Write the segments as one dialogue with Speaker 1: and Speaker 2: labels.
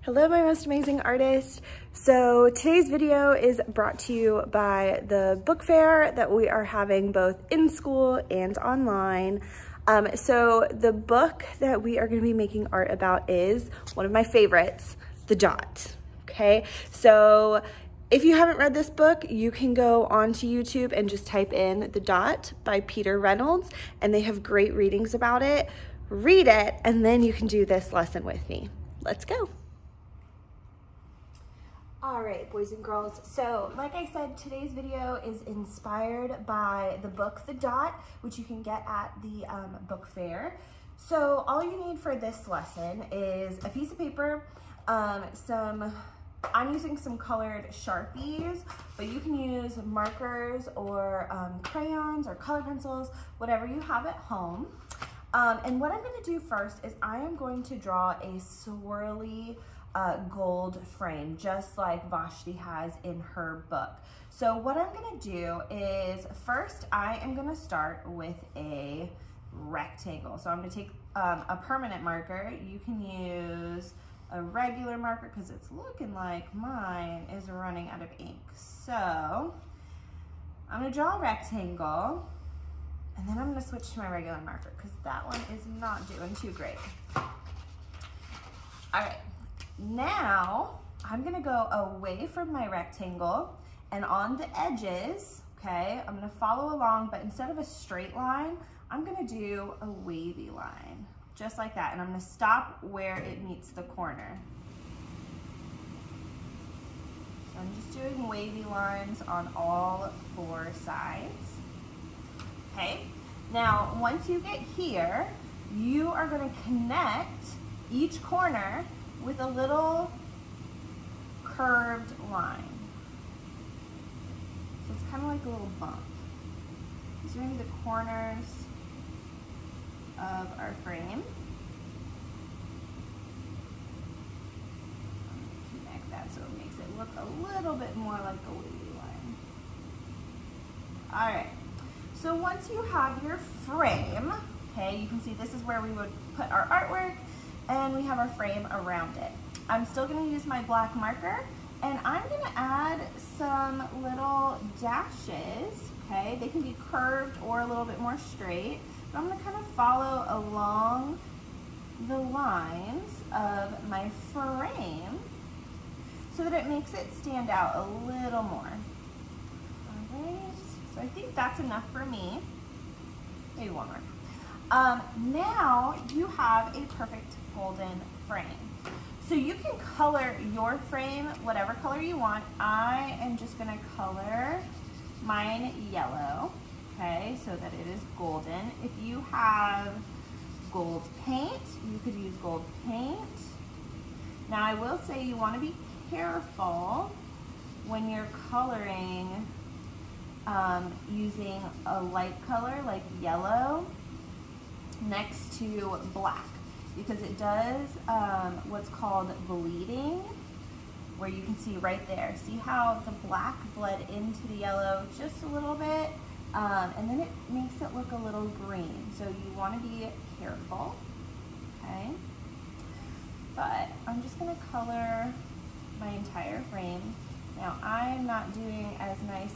Speaker 1: Hello, my most amazing artist. So today's video is brought to you by the book fair that we are having both in school and online. So the book that we are going to be making art about is one of my favorites, The Dot. Okay, so if you haven't read this book, you can go onto YouTube and just type in The Dot by Peter Reynolds, and they have great readings about it. Read it, and then you can do this lesson with me. Let's go. All right, boys and girls, so like I said, today's video is inspired by the book The Dot, which you can get at the book fair. So all you need for this lesson is a piece of paper, I'm using some colored Sharpies, but you can use markers or crayons or color pencils, whatever you have at home. And what I'm going to do first is I am going to draw a swirly gold frame, just like Vashti has in her book. So what I'm going to do is first I am going to start with a rectangle. So I'm going to take a permanent marker. You can use a regular marker because it's looking like mine is running out of ink. So I'm going to draw a rectangle, and then I'm going to switch to my regular marker because that one is not doing too great. All right. Now, I'm gonna go away from my rectangle, and on the edges, okay, I'm gonna follow along, but instead of a straight line, I'm gonna do a wavy line, just like that, and I'm gonna stop where it meets the corner. So I'm just doing wavy lines on all four sides. Okay, now once you get here, you are gonna connect each corner with a little curved line. So it's kind of like a little bump. These are going to be the corners of our frame. Connect that so it makes it look a little bit more like a wavy line. All right, so once you have your frame, okay, you can see this is where we would put our artwork, and we have our frame around it. I'm still gonna use my black marker, and I'm gonna add some little dashes, okay? They can be curved or a little bit more straight, but I'm gonna kind of follow along the lines of my frame so that it makes it stand out a little more. All right, so I think that's enough for me. Maybe one more. Now you have a perfect golden frame. So you can color your frame whatever color you want. I am just gonna color mine yellow, okay, so that it is golden. If you have gold paint, you could use gold paint. Now I will say you wanna be careful when you're coloring using a light color like yellow next to black, because it does what's called bleeding, where you can see right there. See how the black bled into the yellow just a little bit, and then it makes it look a little green. So you want to be careful, okay? But I'm just going to color my entire frame. Now I'm not doing as nice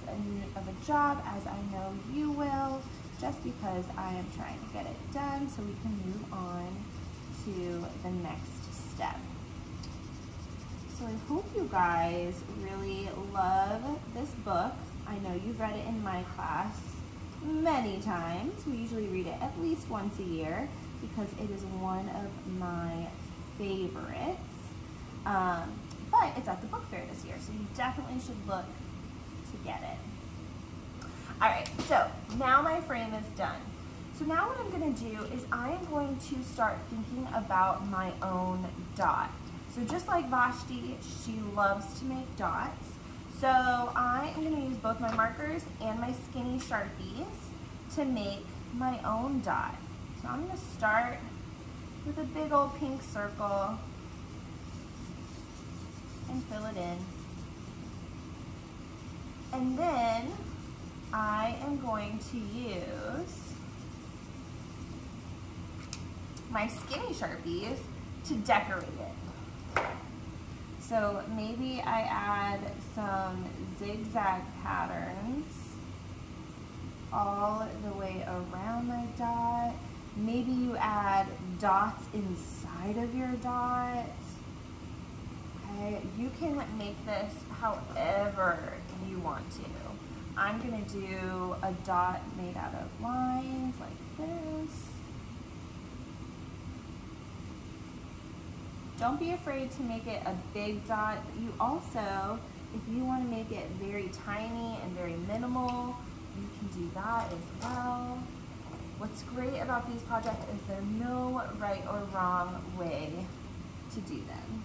Speaker 1: of a job as I know you will, just because I am trying to get it done so we can move on to the next step. So I hope you guys really love this book. I know you've read it in my class many times. We usually read it at least once a year because it is one of my favorites. But it's at the book fair this year, so you definitely should look to get it. All right, so now my frame is done. So now what I'm gonna do is I am going to start thinking about my own dot. So just like Vashti, she loves to make dots. So I am gonna use both my markers and my skinny Sharpies to make my own dot. So I'm gonna start with a big old pink circle and fill it in. And then I am going to use my skinny Sharpies to decorate it. So maybe I add some zigzag patterns all the way around my dot. Maybe you add dots inside of your dot. Okay, you can make this however you want to. I'm gonna do a dot made out of lines like this. Don't be afraid to make it a big dot. You also, if you want to make it very tiny and very minimal, you can do that as well. What's great about these projects is there's no right or wrong way to do them.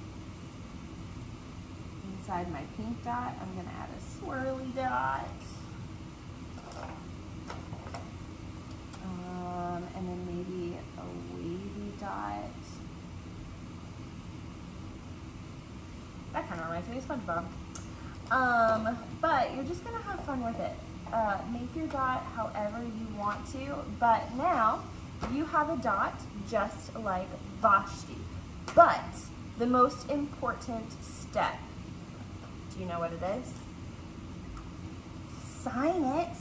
Speaker 1: Inside my pink dot, I'm going to add a swirly dot. And then maybe a wavy dot. That kind of reminds me of SpongeBob. But you're just going to have fun with it. Make your dot however you want to, but now you have a dot just like Vashti. But the most important step, do you know what it is? Sign it.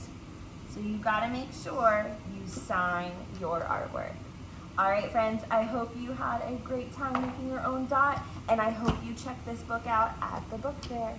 Speaker 1: So you gotta make sure you sign your artwork. All right, friends, I hope you had a great time making your own dot, and I hope you check this book out at the book fair.